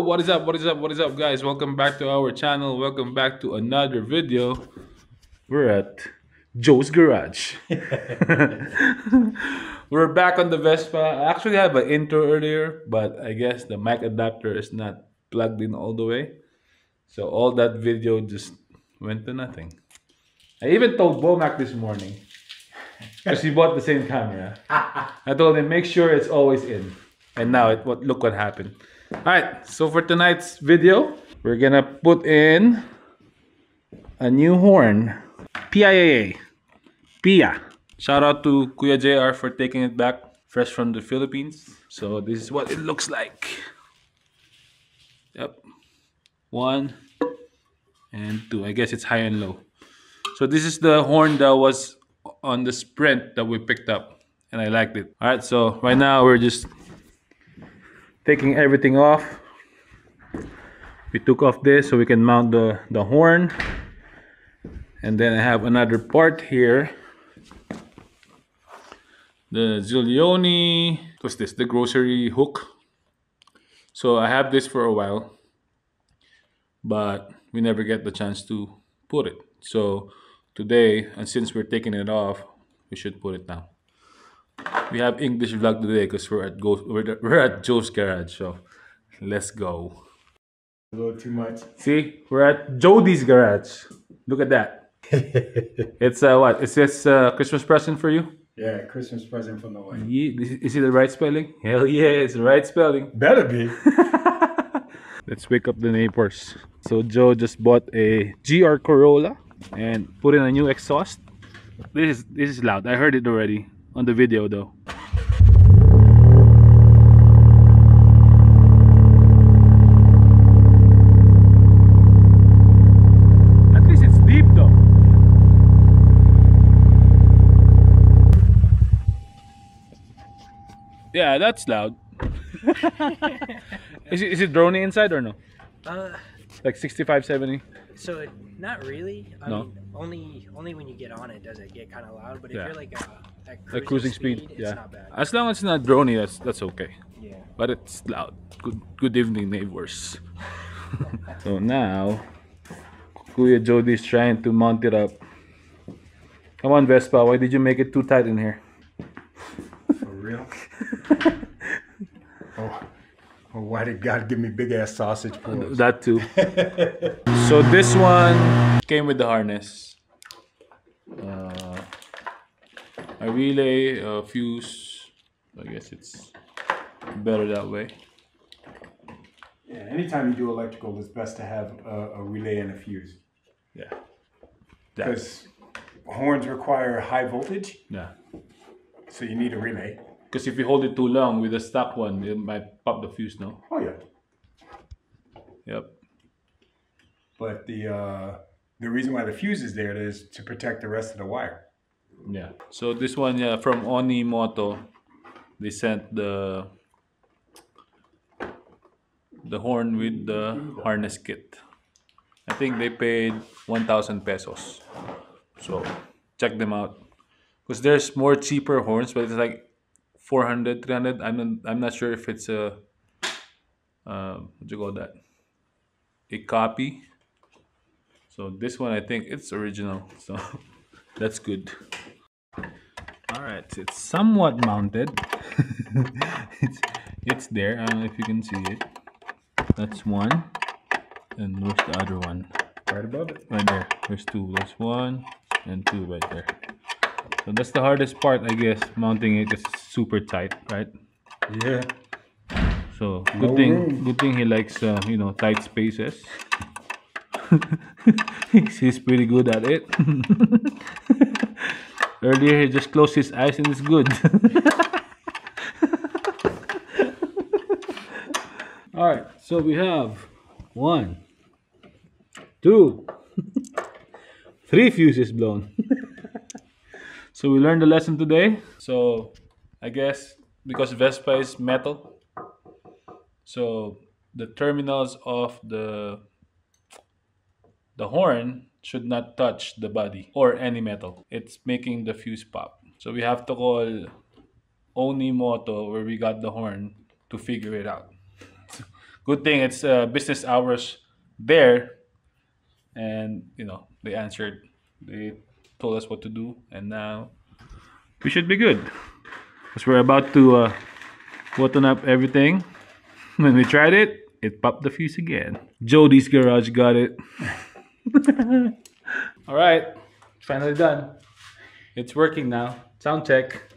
What is up? What is up? What is up, guys? Welcome back to our channel. Welcome back to another video. We're at Joe's Garage. We're back on the Vespa. I actually have an intro earlier, but I guess the mic adapter is not plugged in all the way. So all that video just went to nothing. I even told Bomac this morning because he bought the same camera. I told him make sure it's always in. And now look what happened. All right, so for tonight's video, we're gonna put in a new horn. PIAA. PIA. Shout out to Kuya JR for taking it back fresh from the Philippines. So this is what it looks like. Yep. 1 and 2. I guess it's high and low. So this is the horn that was on the Sprint that we picked up, and I liked it. All right, so right now we're just taking everything off. We took off this so we can mount the horn, and then I have another part here, the Zilioni, what's this, the grocery hook. So I have this for a while, but we never get the chance to put it. So today, and since we're taking it off, we should put it now. We have English vlog today because we're at Joe's Garage. So let's go. A little too much. See, we're at Jody's Garage. Look at that. It's what? Is this Christmas present for you? Yeah, Christmas present from the wife. Yeah, is it the right spelling? Hell yeah, it's the right spelling. Better be. Let's wake up the neighbors. So Joe just bought a GR Corolla and put in a new exhaust. This is loud. I heard it already on the video though. At least it's deep though. Yeah, that's loud. Is it droning inside or no? Like 65, 70? So not really. I No? mean, only when you get on it does it get kind of loud. But if Yeah. you're like at Like cruising speed, it's yeah. not bad. As long as it's not drony, that's okay. Yeah. But it's loud. Good evening, neighbors. So now, Kuya Jody is trying to mount it up. Come on, Vespa. Why did you make it too tight in here? For real? Oh, why did God give me big ass sausage paws? That too. So this one came with the harness. A relay, a fuse. I guess it's better that way. Yeah, anytime you do electrical, it's best to have a relay and a fuse. Yeah. Because horns require high voltage, Yeah. so you need a relay. Because if you hold it too long with the stock one, it might pop the fuse, no? Oh yeah. Yep. But the reason why the fuse is there is to protect the rest of the wire. Yeah. So this one, yeah, from Oni Moto, they sent the horn with the harness kit. I think they paid 1,000 pesos. So check them out. Because there's more cheaper horns, but it's like 400, 300. I'm not sure if it's a what you call that? A copy. So this one I think it's original. So that's good. All right, it's somewhat mounted. it's there. I don't know if you can see it. That's one, and where's the other one? Right above it. Right there. There's two. There's 1 and 2 right there. So that's the hardest part, I guess, mounting it because it's super tight, right? Yeah. So No room. good thing he likes tight spaces. He's pretty good at it. Earlier he just closed his eyes and it's good. All right, so we have 1, 2, 3 fuses blown. So we learned the lesson today. So I guess because Vespa is metal, so the terminals of the horn should not touch the body or any metal. It's making the fuse pop. So we have to call Onimoto, where we got the horn, to figure it out. Good thing it's business hours there, and they answered. They told us what to do, and now we should be good because we're about to button up everything. When we tried it, it popped the fuse again. Jody's Garage got it. All right, finally done. It's working now. Sound check.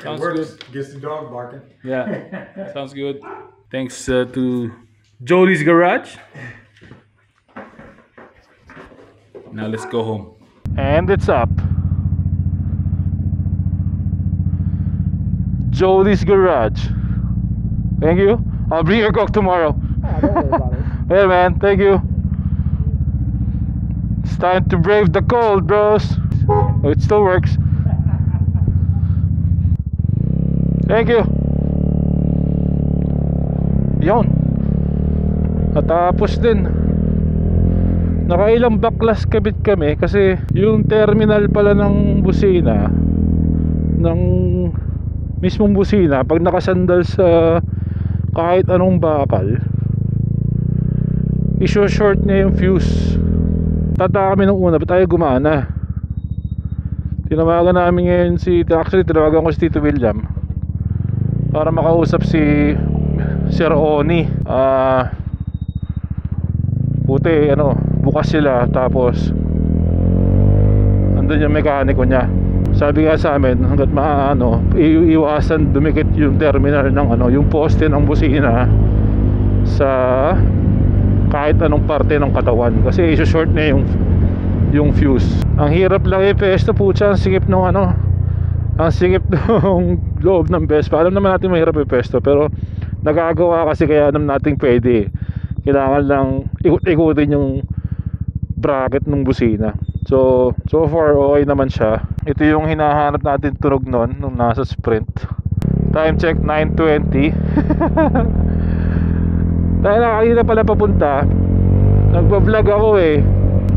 Sounds good. Gets the dog barking. Yeah, sounds good. Thanks to Jody's Garage. Now let's go home. And it's up. Jody's Garage. Thank you. I'll bring your coke tomorrow. Don't worry about it. Yeah, man. Thank you. It's time to brave the cold, bros. Oh, it still works. Thank you. Yon. Natapos din. Nakailang baklas kabit kami kasi yung terminal pala ng busina, ng mismong busina, pag nakasandal sa kahit anong bakal, i-short niya yung fuse. Tata kami nung una, ba't tayo gumana? Tinawagan namin ngayon actually tinawagan ko si Tito William para makausap si Sir Oni. Buti bukas sila, tapos andun yung mekaniko niya. Sabi nga sa amin, hanggat iiwasan dumikit yung terminal ng yung poste ng busina sa kahit anong parte ng katawan kasi i-short na yung fuse. Ang hirap lang i-pesto, putya, ang sikip ng ang sikip ng loob ng Vespa. Alam naman natin mahirap i-pesto, pero nagagawa kasi, kaya alam natin pwede. Kailangan lang ikot-ikutin yung bracket ng busina. So far okay naman siya. Ito yung hinahanap natin tunog nung nasa Sprint. Time check 9:20. Dahil kanina pala papunta, nagpa-vlog ako eh.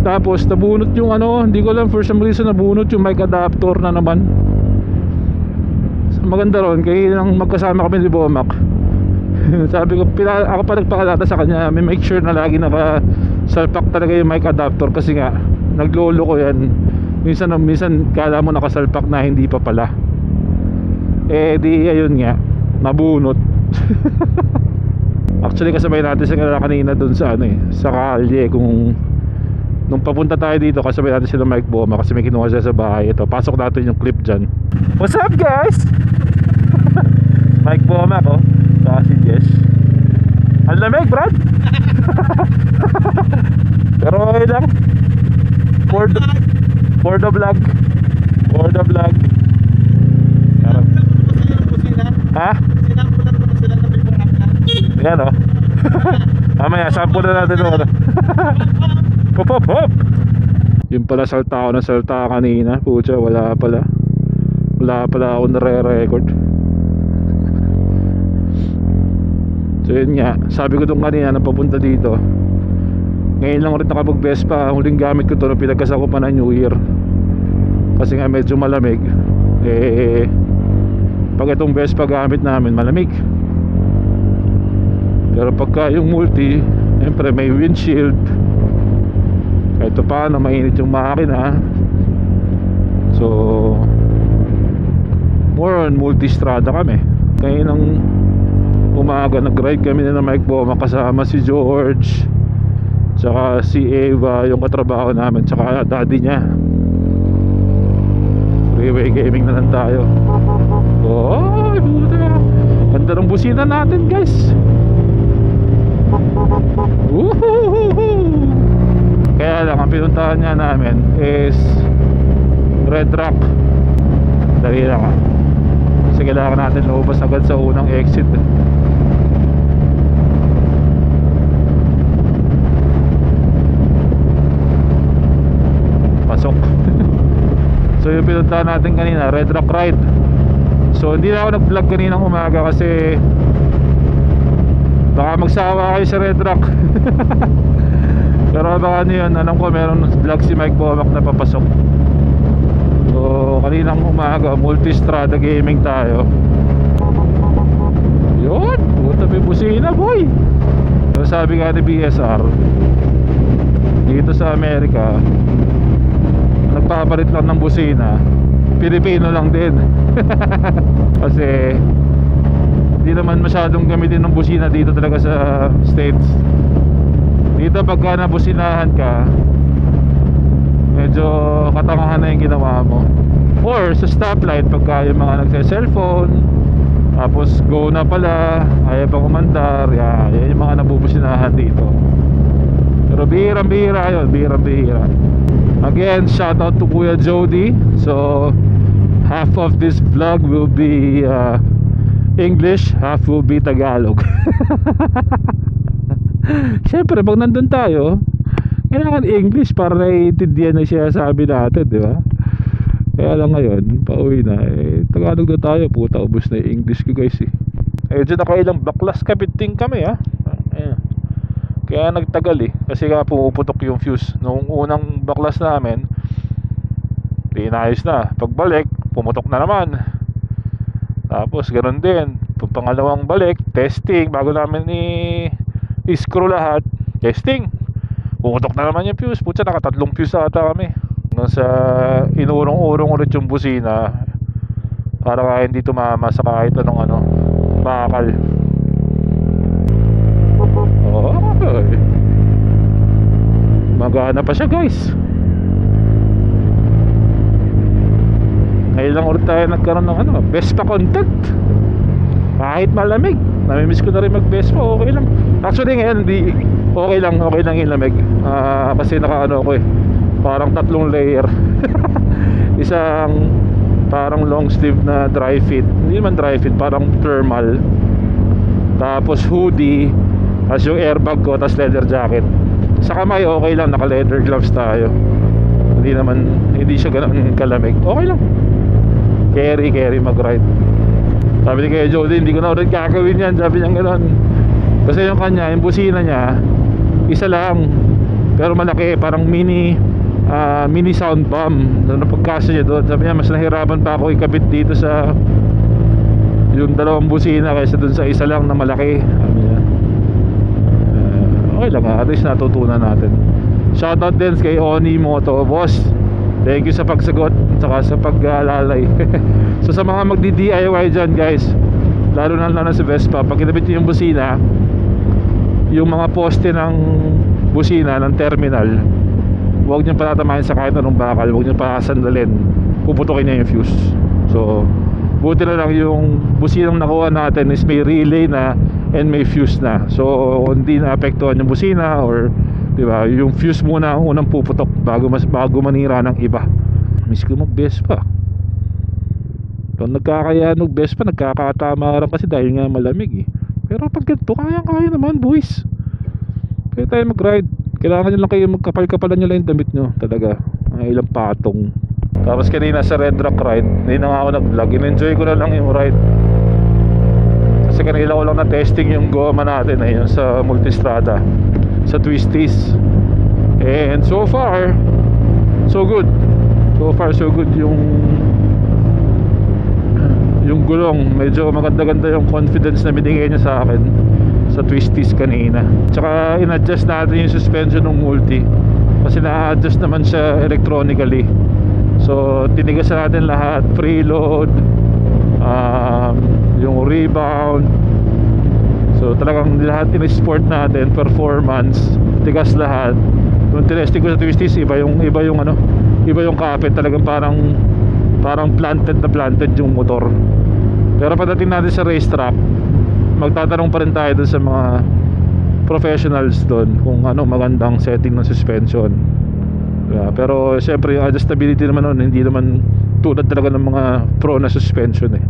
Tapos nabunot yung hindi ko alam, for some reason nabunot yung mic adapter na naman. So, maganda ron, kaya nang magkasama kami ni Bomac. Sabi ko, ako pa nagpakalata sa kanya, may make sure na lagi nakasalpak talaga yung mic adapter kasi nga naglolo ko yan. Minsan kala mo nakasalpak na, hindi pa pala. Eh di ayun nga, nabunot. Actually kasabay natin sila kanina dun sa sa kalye. Nung papunta tayo dito, kasabay natin sila Mike Boma kasi may kinuha siya sa bahay. Ito, pasok natin yung clip dyan. What's up guys? Mike Boma ko, saka si Jess. Ang lamig, Brad. Pero okay lang. For the vlog. Ha? Yan o. Mamaya, sample na natin o. Hop hop hop. Yung pala salta ako ng salta kanina. Pucha, wala pala ako nare-record. So yun nga, sabi ko dun kanina na papunta dito, ngayon lang rin nakapag Vespa. Huling gamit ko to nung pinagkasakupan ng New Year. Kasi nga medyo malamig. Pag itong Vespa gamit namin, malamig. Pero pagka yung multi, siyempre may windshield, kahit paano mainit yung makina. So more on multistrada kami. Kaya nang umaga nag-ride kami na Mike Boma kasama si George, tsaka si Eva, yung katrabaho namin, tsaka daddy niya. Freeway gaming na lang tayo. Oh, ganda ng busina natin guys. Kaya lang ang pinuntahan niya namin is Red Rock. Dali lang kasi kailangan natin lumabas agad sa unang exit. Pasok. So yung pinuntahan natin kanina, Red Rock Ride. So hindi na ako nag-vlog kaninang umaga kasi baka magsawa kayo sa Red Rock. Pero baka yun, alam ko meron vlog si Mike Bomac na papasok. So kaninang umaga multistrada gaming tayo. Yun, puta may busina boy. So sabi nga ni BSR, dito sa Amerika nagpapalit lang ng busina Pilipino lang din. Kasi hindi naman masyadong gamitin ng busina dito talaga sa States. Dito pagka nabusinahan ka, medyo katangahan na yung ginawa mo. Or sa stoplight pagka yung mga nagse-cellphone, tapos go na pala, ayaw pa kumandar, yan yung mga nabubusinahan dito. Pero bihirang-bihira yun, bihirang-bihira. Again, shout out to Kuya Jody. So half of this vlog will be English, half will be Tagalog. Siyempre pag nandun tayo, kailangan English para naiintindihan na siya sabi natin, di ba? Kaya lang ngayon, pauwi na, Tagalog na tayo, puta, ubos na yung English ko guys eh. Medyo nakailang baklas kapiting kami ha. Ayan. Kaya nagtagal eh, kasi nga pumuputok yung fuse. Noong unang baklas namin, di inayos na. Pagbalik, pumutok na naman. Tapos ganoon din, pangalawang balik, testing, bago namin i-screw lahat, testing, pumutok na naman yung fuse. Putya, nakatatlong fuse ata kami. Hanggang sa inurong-urong ulit yung busina para nga hindi tumama sa kahit anong bakal. Okay. Magana pa siya guys. Ngayon lang ulit tayo nagkaroon ng Vespa content. Kahit malamig, namimiss ko na rin mag Vespa, okay lang. Actually ngayon hindi, okay lang yung lamig. Kasi naka ko parang 3 layer. Isang parang long sleeve na dry fit, hindi naman dry fit, parang thermal. Tapos hoodie, as yung airbag ko, tapos leather jacket. Sa kamay okay lang, naka leather gloves tayo. Hindi siya ganoon kalamig, okay lang. Carry mag-ride. Sabi ni Kuya Jody, hindi ko na ulit gagawin yan, sabi niya ganoon. Kasi yung kanya, yung busina niya, isa lang, pero malaki, parang mini sound bomb na napagkasa niya doon. Sabi niya, mas nahirapan pa ako ikabit dito sa yung 2 busina kaysa doon sa isa lang na malaki. Sabi niya, okay lang at least natutunan natin. Shoutout din kay Oni Moto, boss. Thank you sa pagsagot at sa pag-alalay. So sa mga magdi-DIY dyan guys, lalo na sa Vespa, pag kinabit nyo yung busina, yung mga poste ng busina ng terminal, huwag nyo patatamahin sa kahit anong bakal, huwag nyo pasandalin, puputukin niya yung fuse. So buti na lang yung businang nakuha natin is may relay na and may fuse na, so hindi na apektuhan yung busina, or diba, yung fuse muna ang unang puputok bago manira ng iba. Miss ko mag Vespa. Pag nagkakayanog Vespa, nagkakatama rin kasi dahil nga malamig eh. Pero pag ganito, kaya naman boys. Kaya tayo mag-ride. Kailangan nyo lang kayo magkapal-kapalan nyo lang yung damit nyo. Talaga, mga ilang patong. Tapos kanina sa Red Rock ride, hindi na nga ako nag-vlog, in-enjoy ko na lang yung ride. Kasi kanina ko lang na-testing yung goma natin ayun sa multistrada, sa Twisties. And so far so good. So far so good. Yung gulong, medyo maganda-ganda yung confidence na binigay niya sa akin sa Twisties kanina. Tsaka in-adjust natin yung suspension ng multi, kasi na-adjust naman siya electronically. So tinigasan natin lahat, preload, yung rebound. So talagang lahat in-sport natin, performance, tigas lahat. Yung tinesting ko sa Twisties, iba yung kapit, talagang parang planted yung motor. Pero pagdating natin sa racetrack, magtatanong pa rin tayo dun sa mga professionals doon kung magandang setting ng suspension. Pero siyempre yung adjustability naman nun, hindi naman tulad talaga ng mga pro na suspension eh,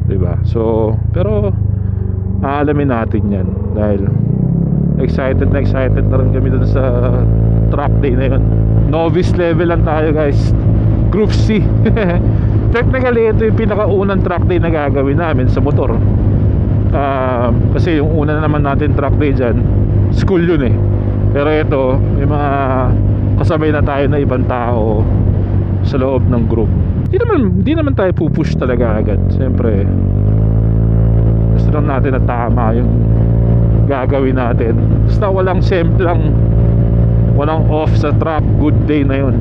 diba? So pero aalamin natin yan, dahil excited na rin kami dun sa track day na yun. Novice level lang tayo guys, Group C. Technically ito yung pinakaunang track day na gagawin namin sa motor. Kasi yung una na naman natin track day dyan, school yun eh. Pero ito, may mga kasabay na tayo na ibang tao. sa loob ng group. Hindi naman tayo pupush talaga agad. Siyempre gusto lang natin na tama yung gagawin natin. Basta walang semplang, walang off sa track, good day na yun.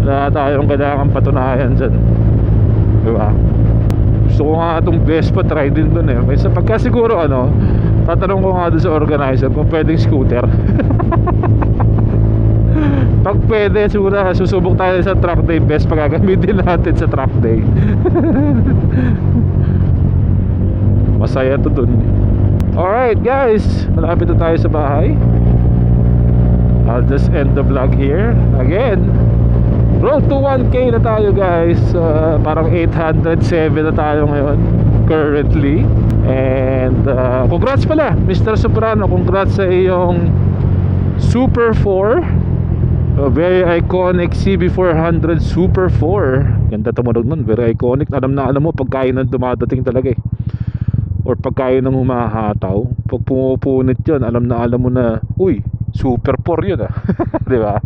Wala tayong kailangan patunayan dyan, diba? Gusto ko nga itong Vespa try din dun eh. May sa pagka siguro tatanong ko nga dun sa organizer kung pwedeng scooter. Pag pwede, siguro susubok tayo sa track day. Best pagagamitin natin sa track day. Masaya to dun. Alright guys, malapit na tayo sa bahay. I'll just end the vlog here. Again, road to 1K na tayo guys. Parang 807 na tayo ngayon currently. And congrats pala Mr. Soprano, congrats sa iyong Super 4, a very iconic CB400 Super 4. Ganda tumunog nun, very iconic. Alam mo pagkain ng dumadating talaga eh, or pagkain ng humahataw. Pag pumupunit yun, alam mo na, uy, Super 4 yun diba?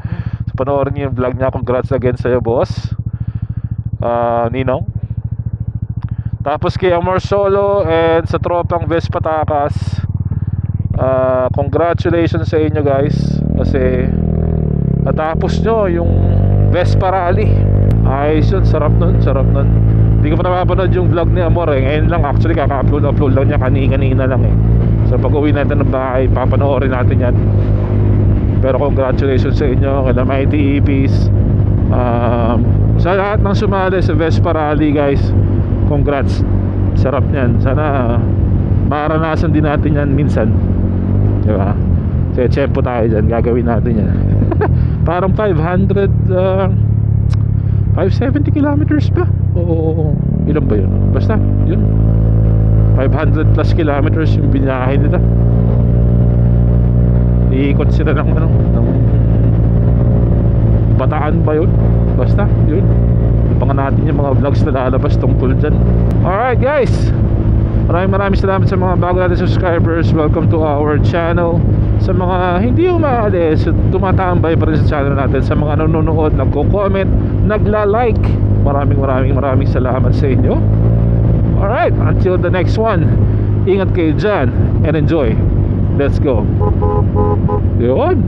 So panoorin niyo yung vlog niya. Congrats again sa'yo boss, Ninong. Tapos kay Amor Solo and sa tropang Vespa Takas, congratulations sa inyo guys, kasi natapos nyo yung Vespa Rally. Ayos yun, sarap nun. Hindi ko pa napapanood yung vlog ni Amor ngayon lang, actually kaka-upload lang niya kanina lang eh. So pag uwi natin ng bahay, papanoorin natin yan. Pero congratulations sa inyo, kay Mighty EPs, sa lahat ng sumali sa Vespa Rally guys. Congrats, sarap niyan. Sana maranasan din natin yan minsan, diba? So tsempo tayo dyan, gagawin natin yan. Parang 570 kilometers ba? O ilan ba yun? Basta yun, 500 plus kilometers yung binahe nila. Iikot sila ng Bataan ba yun? Basta yun, abangan natin yung mga vlogs na lalabas tungkol dyan. Alright guys, maraming salamat sa mga bago natin subscribers. Welcome to our channel. Sa mga hindi umaalis, tumatambay pa rin sa channel natin, sa mga nanonood, nagko-comment, nagla-like, maraming salamat sa inyo. Alright, until the next one, ingat kayo dyan and enjoy. Let's go. Yun.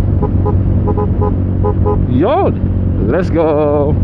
Let's go.